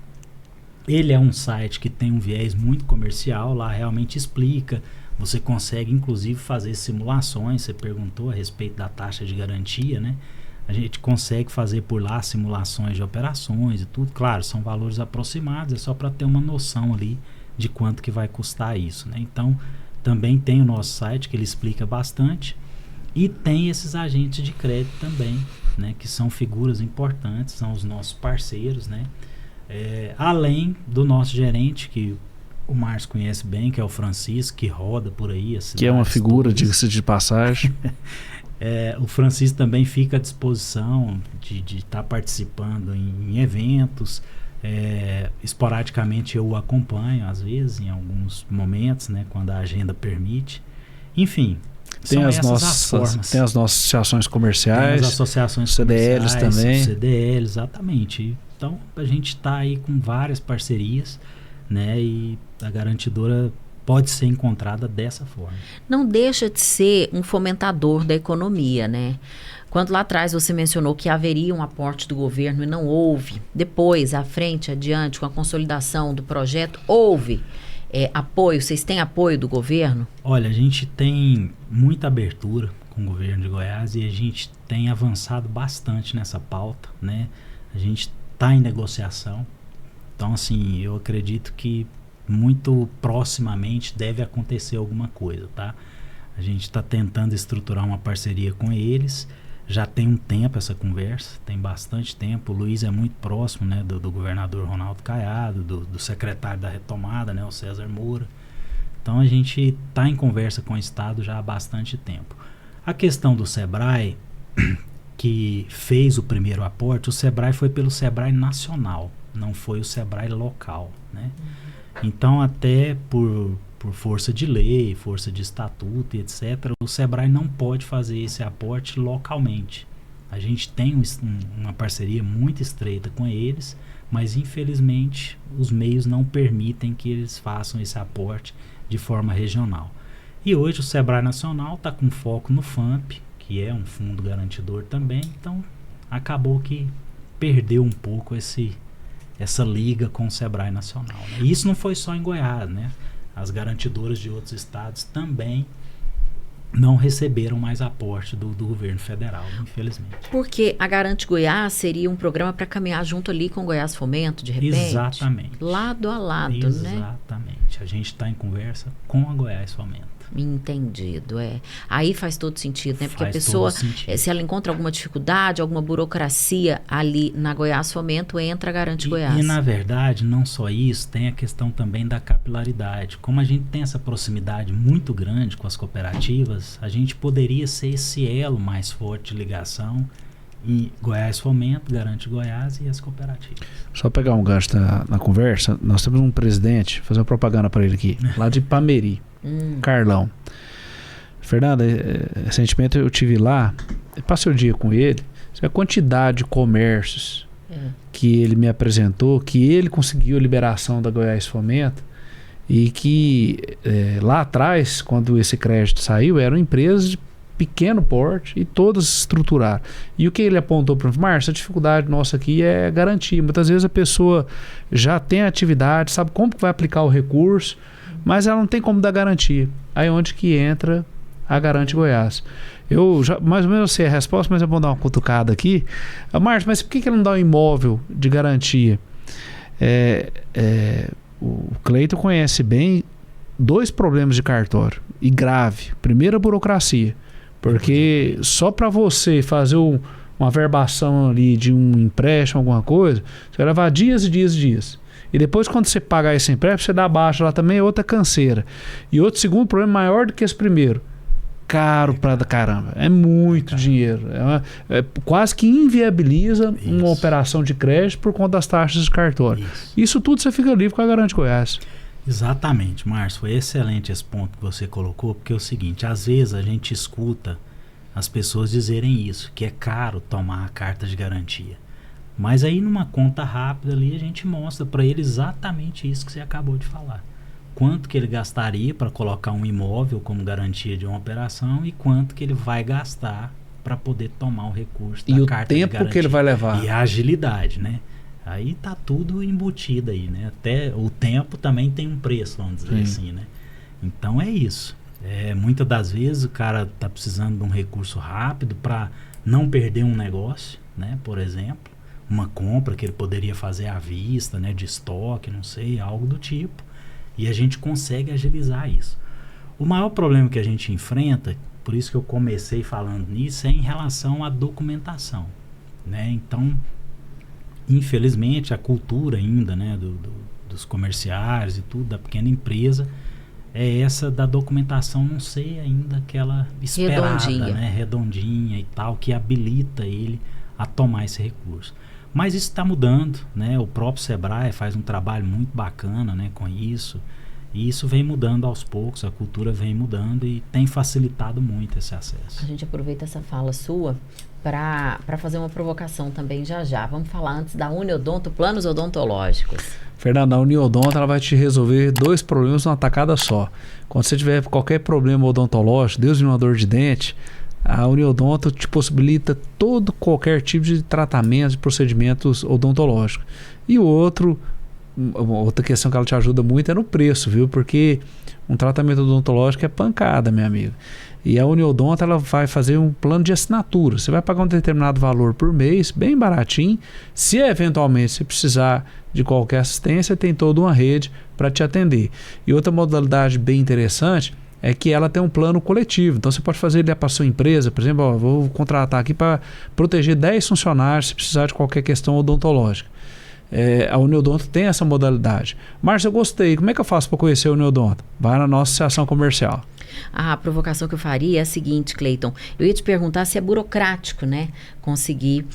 Ele é um site que tem um viés muito comercial, lá realmente explica, você consegue inclusive fazer simulações, você perguntou a respeito da taxa de garantia, né? A gente consegue fazer por lá simulações de operações e tudo, claro, são valores aproximados, é só para ter uma noção ali de quanto que vai custar isso, né? Então, também tem o nosso site que ele explica bastante e tem esses agentes de crédito também, né? Que são figuras importantes, são os nossos parceiros, né? Além do nosso gerente, que o Márcio conhece bem, que é o Francisco, que roda por aí. Que é uma figura, diga-se de passagem. O Francisco também fica à disposição de estar participando em eventos. Esporadicamente eu o acompanho, às vezes, em alguns momentos, né, quando a agenda permite. Enfim, tem as nossas associações comerciais, tem as associações CDLs também. CDL, exatamente. Então, a gente está aí com várias parcerias, né, e a garantidora pode ser encontrada dessa forma. Não deixa de ser um fomentador da economia, né? Quando lá atrás você mencionou que haveria um aporte do governo e não houve, depois, à frente, adiante, com a consolidação do projeto, houve apoio? Vocês têm apoio do governo? Olha, a gente tem muita abertura com o governo de Goiás e a gente tem avançado bastante nessa pauta, né? A gente está em negociação, então assim, eu acredito que muito proximamente deve acontecer alguma coisa, tá? A gente está tentando estruturar uma parceria com eles, já tem um tempo essa conversa, tem bastante tempo. O Luiz é muito próximo, né, do governador Ronaldo Caiado, do secretário da retomada, né, o César Moura. Então a gente está em conversa com o Estado já há bastante tempo. A questão do Sebrae, que fez o primeiro aporte, o Sebrae foi pelo Sebrae nacional, não foi o Sebrae local, né? Então, até por força de lei, força de estatuto e etc., o Sebrae não pode fazer esse aporte localmente. A gente tem uma parceria muito estreita com eles, mas infelizmente os meios não permitem que eles façam esse aporte de forma regional. E hoje o Sebrae Nacional está com foco no FAMP, que é um fundo garantidor também, então acabou que perdeu um pouco essa liga com o Sebrae Nacional, né? E isso não foi só em Goiás, né? As garantidoras de outros estados também não receberam mais aporte do governo federal, infelizmente. Porque a Garante Goiás seria um programa para caminhar junto ali com o Goiás Fomento, de repente? Exatamente. Lado a lado, né? Exatamente. A gente está em conversa com a Goiás Fomento. Entendido, Aí faz todo sentido, né? Porque a pessoa, se ela encontra alguma dificuldade, alguma burocracia ali na Goiás Fomento, entra a Garante Goiás. E na verdade, não só isso, tem a questão também da capilaridade. Como a gente tem essa proximidade muito grande com as cooperativas, a gente poderia ser esse elo mais forte de ligação em Goiás Fomento, Garante Goiás e as cooperativas. Só pegar um gancho na conversa, nós temos um presidente, fazer uma propaganda para ele aqui, lá de Ipameri. Carlão. Fernanda, recentemente eu estive lá, passei o dia com ele, a quantidade de comércios que ele me apresentou, que ele conseguiu a liberação da Goiás Fomento e que lá atrás, quando esse crédito saiu, eram empresas de pequeno porte e todas estruturaram. E o que ele apontou para mim, Márcio, a dificuldade nossa aqui é garantir. Muitas vezes a pessoa já tem a atividade, sabe como que vai aplicar o recurso, mas ela não tem como dar garantia. Aí onde que entra a Garante Goiás. Eu já, mais ou menos sei a resposta, mas eu vou dar uma cutucada aqui. Márcio, mas por que ele não dá um imóvel de garantia? O Cleiton conhece bem 2 problemas de cartório, e grave. Primeiro, a burocracia. Porque só para você fazer uma verbação ali de um empréstimo, alguma coisa, você vai levar dias e dias e dias. E depois, quando você pagar esse empréstimo, você dá baixa lá também, é outra canseira. E outro segundo problema maior do que esse primeiro, caro pra caramba. É muito dinheiro. Quase que inviabiliza uma operação de crédito por conta das taxas de cartório. Isso tudo você fica livre com a Garante Goiás. Exatamente, Márcio. Foi excelente esse ponto que você colocou, porque é o seguinte, às vezes a gente escuta as pessoas dizerem isso, que é caro tomar a carta de garantia. Mas aí numa conta rápida ali a gente mostra para ele exatamente isso que você acabou de falar. Quanto que ele gastaria para colocar um imóvel como garantia de uma operação e quanto que ele vai gastar para poder tomar o recurso da carta de garantia. E o tempo que ele vai levar. E a agilidade, né? Aí tá tudo embutido aí, né? Até o tempo também tem um preço, vamos dizer assim, né? Então é isso. Muitas das vezes o cara tá precisando de um recurso rápido para não perder um negócio, né? Por exemplo, uma compra que ele poderia fazer à vista, né? De estoque, não sei, algo do tipo. E a gente consegue agilizar isso. O maior problema que a gente enfrenta, por isso que eu comecei falando nisso, é em relação à documentação, né? Então, infelizmente, a cultura ainda, né, dos comerciários e tudo, da pequena empresa, é essa da documentação não ser ainda aquela esperada, né, redondinha e tal, que habilita ele a tomar esse recurso. Mas isso está mudando, né? O próprio Sebrae faz um trabalho muito bacana, né, com isso. E isso vem mudando aos poucos, a cultura vem mudando e tem facilitado muito esse acesso. A gente aproveita essa fala sua para fazer uma provocação também já. Vamos falar antes da Uniodonto, planos odontológicos. Fernanda, a Uniodonto ela vai te resolver 2 problemas numa tacada só. Quando você tiver qualquer problema odontológico, desde uma dor de dente, a Uniodonto te possibilita qualquer tipo de tratamento, de procedimentos odontológicos. E outra questão que ela te ajuda muito é no preço, viu? Porque um tratamento odontológico é pancada, meu amigo. E a Uniodonto ela vai fazer um plano de assinatura. Você vai pagar um determinado valor por mês, bem baratinho. Se eventualmente você precisar de qualquer assistência, tem toda uma rede para te atender. E outra modalidade bem interessante é que ela tem um plano coletivo. Então você pode fazer ele para a sua empresa, por exemplo, vou contratar aqui para proteger 10 funcionários se precisar de qualquer questão odontológica. A Uniodonto tem essa modalidade. Márcio, eu gostei. Como é que eu faço para conhecer a Uniodonto? Vai na nossa associação comercial. A provocação que eu faria é a seguinte, Cleiton. Eu ia te perguntar se é burocrático, né? Conseguir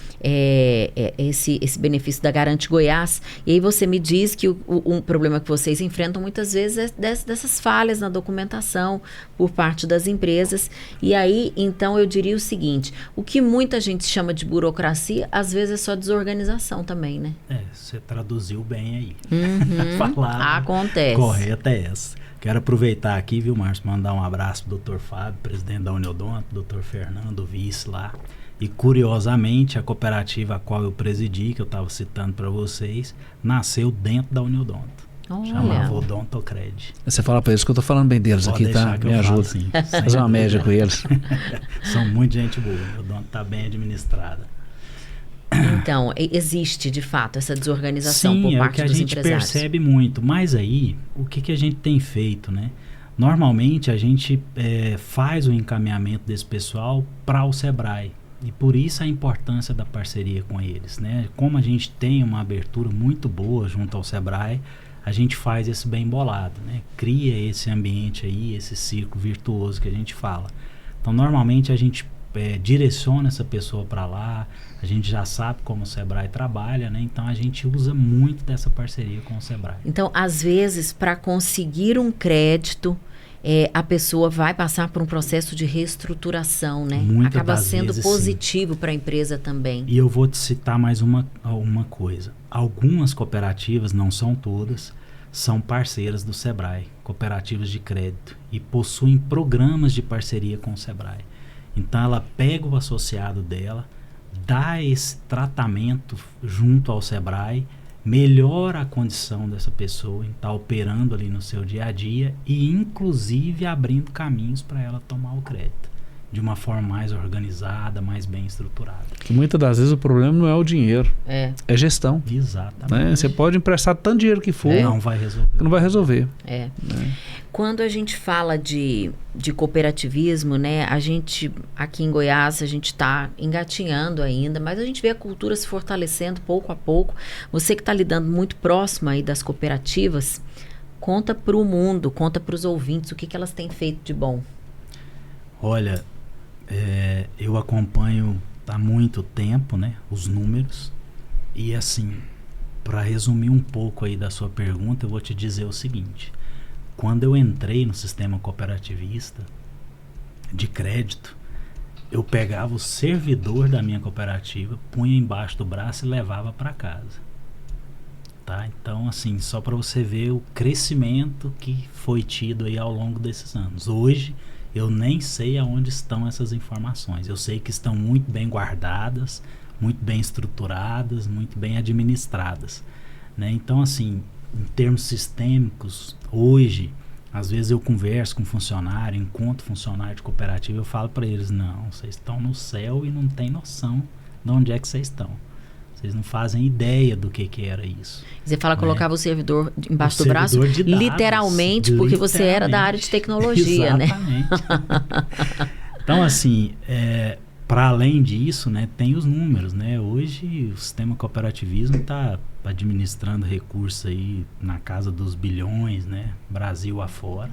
esse benefício da Garante Goiás. E aí você me diz que um problema que vocês enfrentam muitas vezes é dessas falhas na documentação por parte das empresas. E aí, então, eu diria o seguinte. O que muita gente chama de burocracia, às vezes é só desorganização também, né? Você traduziu bem aí. Acontece. Correta é essa. Quero aproveitar aqui, viu, Márcio, mandar um abraço pro Dr. Fábio, presidente da Uniodonto, Dr. Fernando, vice lá. E, curiosamente, a cooperativa a qual eu presidi, que eu estava citando para vocês, nasceu dentro da Uniodonto. Chamava Odontocred. Você fala para eles que eu tô falando bem deles. Pode aqui, tá? Me ajuda. Assim, fazer uma média com eles. São muito gente boa. A Uniodonto tá bem administrada. Então, existe de fato essa desorganização por parte dos empresários. Sim, é o que a gente percebe muito. Mas aí, o que a gente tem feito, né? Normalmente a gente faz o encaminhamento desse pessoal para o Sebrae. E por isso a importância da parceria com eles, né? Como a gente tem uma abertura muito boa junto ao Sebrae, a gente faz esse bem bolado, né? Cria esse ambiente aí, esse círculo virtuoso que a gente fala. Então, normalmente a gente direciona essa pessoa para lá, a gente já sabe como o Sebrae trabalha, né? Então a gente usa muito dessa parceria com o Sebrae. Então, às vezes, para conseguir um crédito, a pessoa vai passar por um processo de reestruturação, né? Acaba sendo positivo para a empresa também. E eu vou te citar mais uma coisa. Algumas cooperativas, não são todas, são parceiras do Sebrae, cooperativas de crédito, e possuem programas de parceria com o Sebrae. Então ela pega o associado dela, dá esse tratamento junto ao Sebrae, melhora a condição dessa pessoa em estar operando ali no seu dia a dia e inclusive abrindo caminhos para ela tomar o crédito de uma forma mais organizada, mais bem estruturada. Que muitas das vezes o problema não é o dinheiro, é gestão. Exatamente. Né? Você pode emprestar tanto dinheiro que for, não vai resolver. Não vai resolver. Né? Quando a gente fala de cooperativismo, né, a gente, aqui em Goiás, a gente está engatinhando ainda, mas a gente vê a cultura se fortalecendo pouco a pouco. Você que está lidando muito próximo aí das cooperativas, conta para o mundo, conta para os ouvintes o que elas têm feito de bom. Olha, eu acompanho há muito tempo, né, os números, e assim, para resumir um pouco aí da sua pergunta, eu vou te dizer o seguinte: quando eu entrei no sistema cooperativista de crédito, eu pegava o servidor da minha cooperativa, punha embaixo do braço e levava para casa. Tá? Então, assim, só para você ver o crescimento que foi tido aí ao longo desses anos. Hoje, eu nem sei aonde estão essas informações. Eu sei que estão muito bem guardadas, muito bem estruturadas, muito bem administradas, né? Então, assim, em termos sistêmicos, hoje, às vezes eu converso com funcionário, encontro funcionário de cooperativa, eu falo para eles: não, vocês estão no céu e não tem noção de onde é que vocês estão. Vocês não fazem ideia do que era isso. Você fala, né? Colocava o servidor embaixo do braço, servidor de dados, literalmente, porque você era da área de tecnologia, exatamente. Então, assim, para além disso, né, tem os números, né? Hoje o sistema cooperativismo está administrando recursos aí na casa dos bilhões, né? Brasil afora,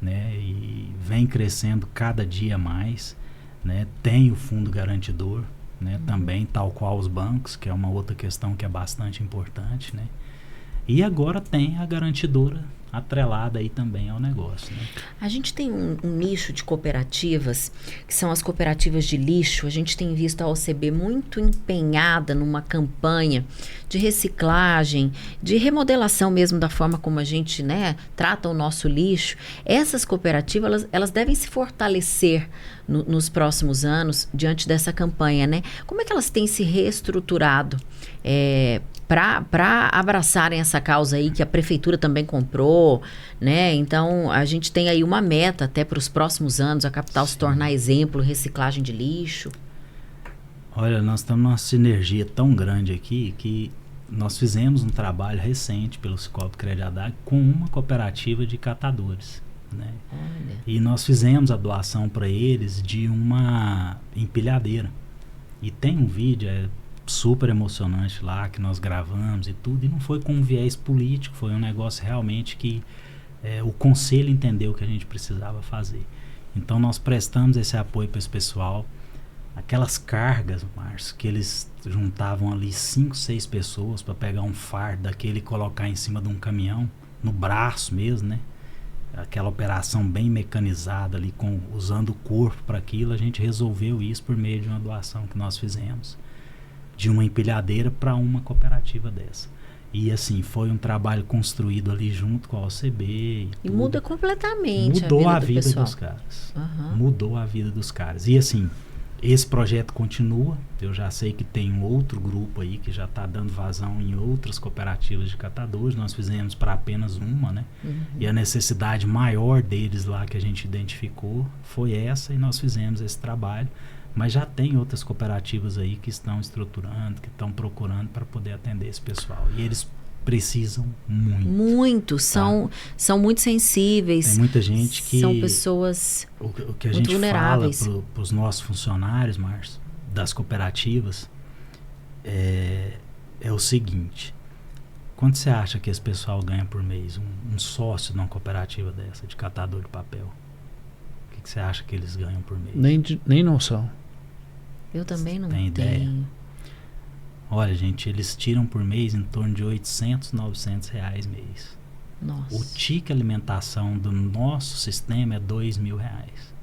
né? E vem crescendo cada dia mais, né? Tem o fundo garantidor, né? Também, tal qual os bancos, que é uma outra questão que é bastante importante, né? E agora tem a garantidora atrelada aí também ao negócio, né? A gente tem um nicho de cooperativas, que são as cooperativas de lixo. A gente tem visto a OCB muito empenhada numa campanha de reciclagem, de remodelação mesmo da forma como a gente, né, trata o nosso lixo. Essas cooperativas, elas devem se fortalecer nos próximos anos diante dessa campanha, né? Como é que elas têm se reestruturado para abraçarem essa causa aí que a prefeitura também comprou, né? Então, a gente tem aí uma meta até para os próximos anos, a capital se tornar exemplo em reciclagem de lixo. Olha, nós estamos numa sinergia tão grande aqui que nós fizemos um trabalho recente pelo Cicobi Crédito Adag com uma cooperativa de catadores, né? Olha. E nós fizemos a doação para eles de uma empilhadeira. E tem um vídeo super emocionante lá que nós gravamos e tudo, e não foi com um viés político, foi um negócio realmente que o conselho entendeu que a gente precisava fazer. Então nós prestamos esse apoio para esse pessoal. Aquelas cargas, Márcio, que eles juntavam ali 5, 6 pessoas para pegar um fardo daquele e colocar em cima de um caminhão, no braço mesmo, né? Aquela operação bem mecanizada ali, usando o corpo para aquilo. A gente resolveu isso por meio de uma doação que nós fizemos, de uma empilhadeira para uma cooperativa dessa. E assim, foi um trabalho construído ali junto com a OCB. E muda completamente Mudou a vida do dos caras. Uhum. Mudou a vida dos caras. E assim, esse projeto continua. Eu já sei que tem um outro grupo aí que já está dando vazão em outras cooperativas de catadores. Nós fizemos para apenas uma, né? Uhum. E a necessidade maior deles lá que a gente identificou foi essa, e nós fizemos esse trabalho. Mas já tem outras cooperativas aí que estão estruturando, que estão procurando para poder atender esse pessoal. E eles precisam muito. Muito, são muito sensíveis. Tem muita gente que... São pessoas o que a muito gente vulneráveis. fala para os nossos funcionários, Márcio, das cooperativas, é o seguinte: quanto você acha que esse pessoal ganha por mês? Um sócio de uma cooperativa dessa, de catador de papel? O que você acha que eles ganham por mês? Nem noção. Eu também não Tem tenho. ideia? Olha, gente, eles tiram por mês em torno de 800, 900 reais mês. Nossa. O ticket alimentação do nosso sistema é 2.000 reais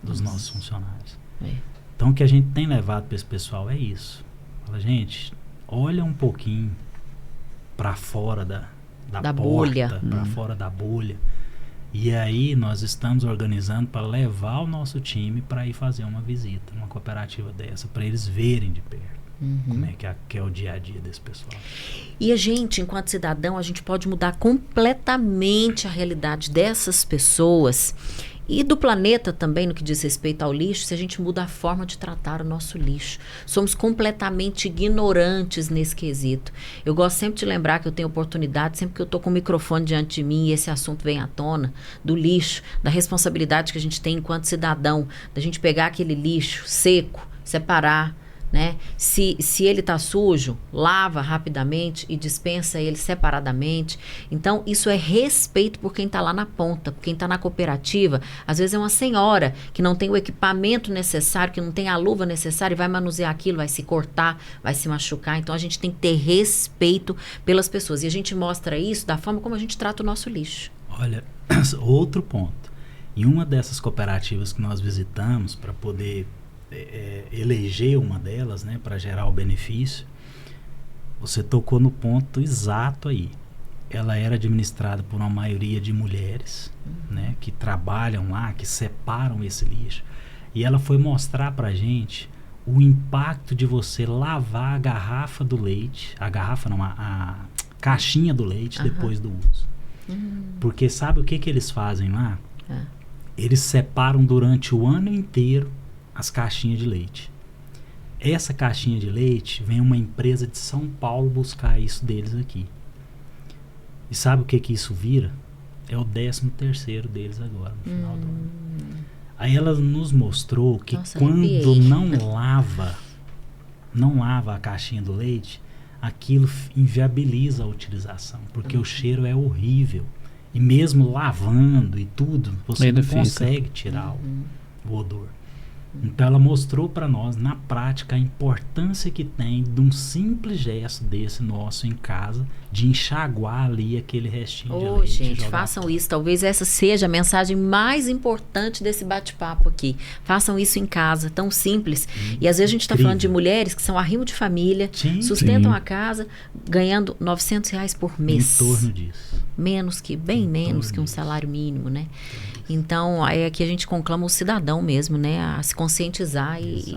dos nossos funcionários. É. Então, o que a gente tem levado para esse pessoal é isso. Fala, gente, olha um pouquinho para fora da porta, bolha. para fora da bolha. E aí nós estamos organizando para levar o nosso time para ir fazer uma visita numa cooperativa dessa, para eles verem de perto. Uhum. Como é que é o dia a dia desse pessoal. E a gente, enquanto cidadão, a gente pode mudar completamente a realidade dessas pessoas e do planeta também, no que diz respeito ao lixo, se a gente muda a forma de tratar o nosso lixo. Somos completamente ignorantes nesse quesito. Eu gosto sempre de lembrar que eu tenho oportunidade, sempre que eu estou com o microfone diante de mim e esse assunto vem à tona, do lixo, da responsabilidade que a gente tem enquanto cidadão, da gente pegar aquele lixo seco, separar, né? Se ele está sujo, lava rapidamente e dispensa ele separadamente. Então, isso é respeito por quem está lá na ponta, por quem está na cooperativa. Às vezes é uma senhora que não tem o equipamento necessário, que não tem a luva necessária e vai manusear aquilo, vai se cortar, vai se machucar. Então, a gente tem que ter respeito pelas pessoas. E a gente mostra isso da forma como a gente trata o nosso lixo. Olha, outro ponto. Em uma dessas cooperativas que nós visitamos para poder eleger uma delas, né, para gerar o benefício, você tocou no ponto exato aí. Ela era administrada por uma maioria de mulheres, né, que trabalham lá, que separam esse lixo. E ela foi mostrar para a gente o impacto de você lavar a garrafa do leite, a caixinha do leite depois do uso. Porque sabe o que eles fazem lá? Eles separam durante o ano inteiro as caixinhas de leite. Essa caixinha de leite vem uma empresa de São Paulo buscar isso deles aqui. E sabe o que isso vira? É o 13º deles agora, no final do ano. Aí ela nos mostrou que quando não lava a caixinha do leite, aquilo inviabiliza a utilização, porque o cheiro é horrível. E mesmo lavando e tudo, você não consegue tirar o odor. Então ela mostrou para nós, na prática, a importância que tem de um simples gesto desse nosso em casa, de enxaguar ali aquele restinho de leite. Gente, façam isso. Talvez essa seja a mensagem mais importante desse bate-papo aqui. Façam isso em casa, tão simples. E às vezes a gente está falando de mulheres que são arrimo de família, sustentam a casa, ganhando R$900 por mês. Em torno disso. Bem menos que um salário mínimo, né? Então, aqui a gente conclama o cidadão mesmo, né? A se conscientizar e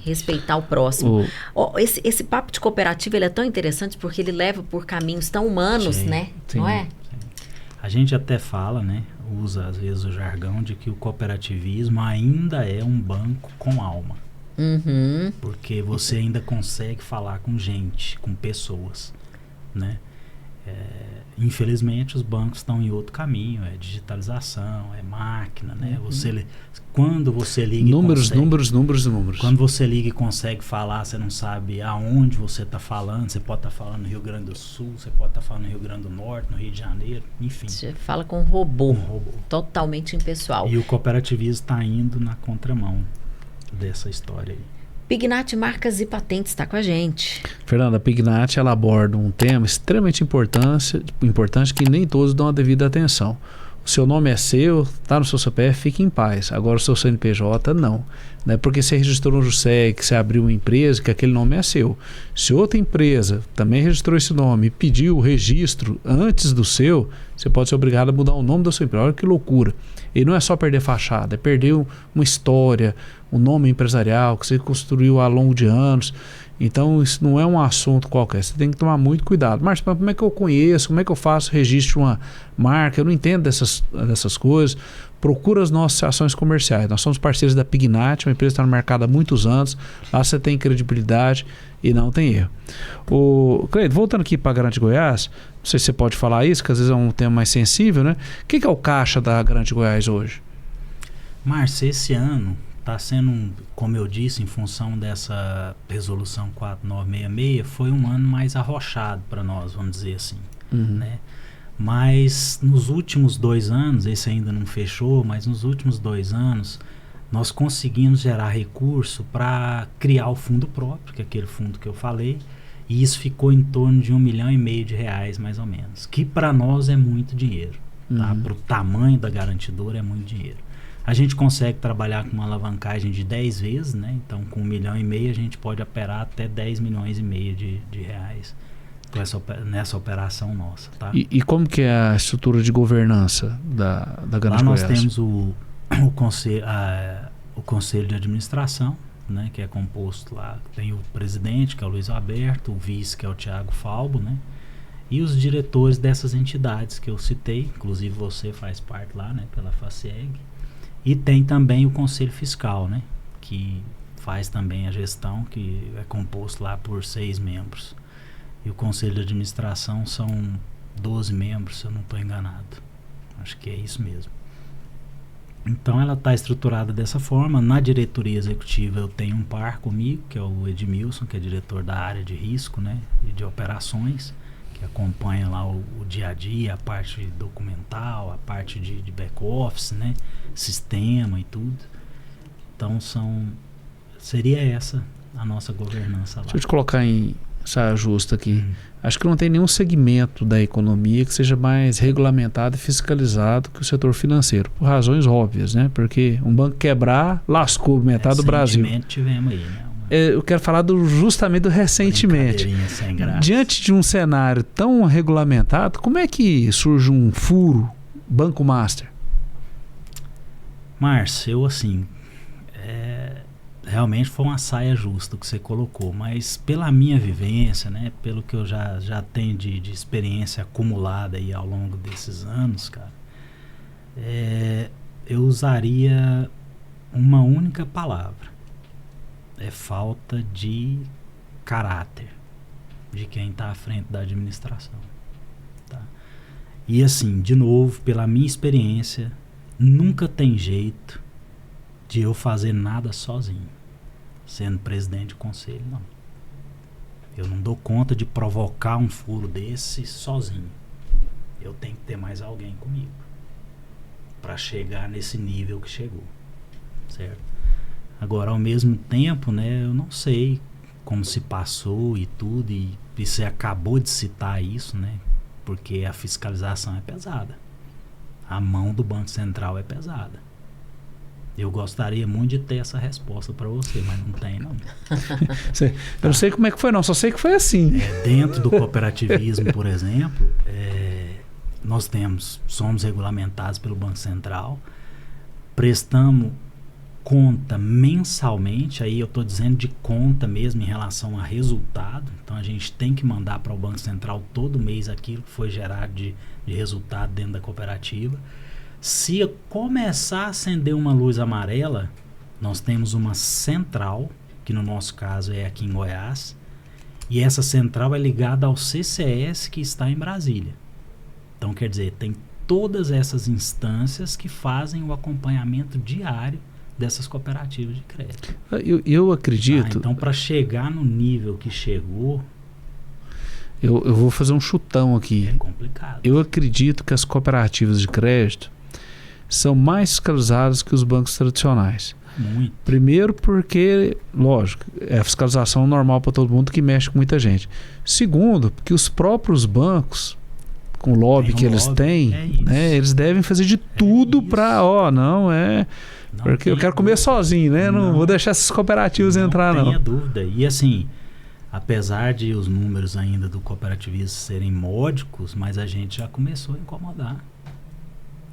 respeitar o próximo. Esse papo de cooperativa, ele é tão interessante porque ele leva por caminhos tão humanos, né? Não é? A gente até fala, né? Usa às vezes o jargão de que o cooperativismo ainda é um banco com alma. Porque você ainda consegue falar com gente, com pessoas, né? Infelizmente os bancos estão em outro caminho, é digitalização, é máquina, né? Quando você liga números. Quando você liga e consegue falar, você não sabe aonde você está falando. Você pode estar falando no Rio Grande do Sul, você pode estar falando no Rio Grande do Norte, no Rio de Janeiro, enfim. Você fala com um robô. Totalmente impessoal. E o cooperativismo está indo na contramão dessa história aí. Pignat Marcas e Patentes está com a gente. Fernanda, a Pignat ela aborda um tema extremamente importante que nem todos dão a devida atenção. O seu nome é seu, está no seu CPF, fique em paz. Agora o seu CNPJ não. Né? Porque você registrou no JUSEG, que você abriu uma empresa, que aquele nome é seu. Se outra empresa também registrou esse nome e pediu o registro antes do seu, você pode ser obrigado a mudar o nome da sua empresa. Olha que loucura. E não é só perder fachada, é perder uma história, um nome empresarial que você construiu ao longo de anos. Então isso não é um assunto qualquer, você tem que tomar muito cuidado. Márcio, mas como é que eu conheço, como é que eu faço registro de uma marca? Eu não entendo dessas coisas. Procura as nossas ações comerciais. Nós somos parceiros da Pignat, uma empresa que está no mercado há muitos anos. Lá você tem credibilidade e não tem erro. Cleide, voltando aqui para a Garante Goiás, não sei se você pode falar isso, que às vezes é um tema mais sensível, né? O que é o caixa da Garante Goiás hoje? Márcio, esse ano está sendo, como eu disse, em função dessa resolução 4966, foi um ano mais arrochado para nós, vamos dizer assim, né? Mas nos últimos 2 anos, esse ainda não fechou, mas nos últimos 2 anos, nós conseguimos gerar recurso para criar o fundo próprio, que é aquele fundo que eu falei, e isso ficou em torno de R$1,5 milhão, mais ou menos, que para nós é muito dinheiro, tá? Para o tamanho da garantidora é muito dinheiro. A gente consegue trabalhar com uma alavancagem de 10 vezes, né? Então, com R$1,5 milhão, a gente pode operar até R$10,5 milhões de reais nessa operação nossa, tá? E como que é a estrutura de governança da Garante Goiás? Lá nós temos o conselho de administração, né? Que é composto lá, tem o presidente, que é o Luiz Alberto, o vice, que é o Thiago Falbo, né? E os diretores dessas entidades que eu citei, inclusive você faz parte lá, né? Pela FACEG. E tem também o Conselho Fiscal, né? Que faz também a gestão, que é composto lá por 6 membros. E o Conselho de Administração são 12 membros, se eu não estou enganado. Acho que é isso mesmo. Então ela está estruturada dessa forma. Na diretoria executiva eu tenho um par comigo, que é o Edmilson, que é diretor da área de risco, né, e de operações, que acompanha lá o dia a dia, a parte documental, a parte de back-office, né, sistema e tudo. Então seria essa a nossa governança lá. Deixa eu te colocar em saia justa aqui. Acho que não tem nenhum segmento da economia que seja mais regulamentado e fiscalizado que o setor financeiro, por razões óbvias, né? Porque um banco quebrar, lascou metade do Brasil. Recentemente tivemos aí, né? Eu quero falar justamente do recentemente. Diante de um cenário tão regulamentado, como é que surge um furo Banco Master? Márcio, realmente foi uma saia justa que você colocou, mas pela minha vivência, né, pelo que eu já tenho de experiência acumulada aí ao longo desses anos, cara, eu usaria uma única palavra: é falta de caráter de quem está à frente da administração, tá? E assim, de novo, pela minha experiência, nunca tem jeito de eu fazer nada sozinho, sendo presidente de conselho, não. Eu não dou conta de provocar um furo desse sozinho. Eu tenho que ter mais alguém comigo para chegar nesse nível que chegou, certo? Agora, ao mesmo tempo, né, eu não sei como se passou e tudo, e você acabou de citar isso, né, porque a fiscalização é pesada. A mão do Banco Central é pesada. Eu gostaria muito de ter essa resposta para você, mas não tem, não. Eu não sei como é que foi, não. Só sei que foi assim. Dentro do cooperativismo, por exemplo, nós somos regulamentados pelo Banco Central, prestamos conta mensalmente, aí eu estou dizendo de conta mesmo em relação a resultado. Então a gente tem que mandar para o Banco Central todo mês aquilo que foi gerado de resultado dentro da cooperativa. Se começar a acender uma luz amarela, nós temos uma central, que no nosso caso é aqui em Goiás, e essa central é ligada ao CCS que está em Brasília. Então, quer dizer, tem todas essas instâncias que fazem o acompanhamento diário dessas cooperativas de crédito. Eu acredito... Então, para chegar no nível que chegou... Eu vou fazer um chutão aqui. É complicado. Eu acredito que as cooperativas de crédito são mais fiscalizadas que os bancos tradicionais. Muito. Primeiro porque, lógico, é a fiscalização normal para todo mundo que mexe com muita gente. Segundo, porque os próprios bancos, com o lobby que eles têm, né, eles devem fazer de tudo para, porque eu quero comer sozinho, né? Não vou deixar essas cooperativas entrar, não. Não tenha dúvida. E assim, apesar de os números ainda do cooperativismo serem módicos, mas a gente já começou a incomodar.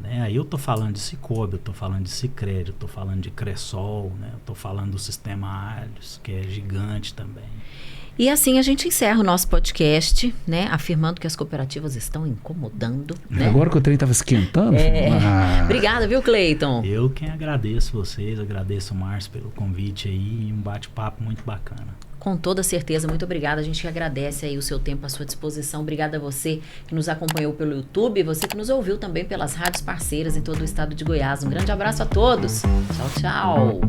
Aí eu estou falando de Cicobi, eu estou falando de Sicredi, eu estou falando de Cressol, né? Eu estou falando do Sistema Alhos, que é gigante também. E assim a gente encerra o nosso podcast, né? Afirmando que as cooperativas estão incomodando. Né? Agora que o trem estava esquentando? Obrigada, viu, Cleiton? Eu quem agradeço vocês, agradeço o Márcio pelo convite aí, e um bate-papo muito bacana. Com toda certeza, muito obrigada. A gente agradece aí o seu tempo, a sua disposição. Obrigada a você que nos acompanhou pelo YouTube e você que nos ouviu também pelas rádios parceiras em todo o estado de Goiás. Um grande abraço a todos. Tchau, tchau.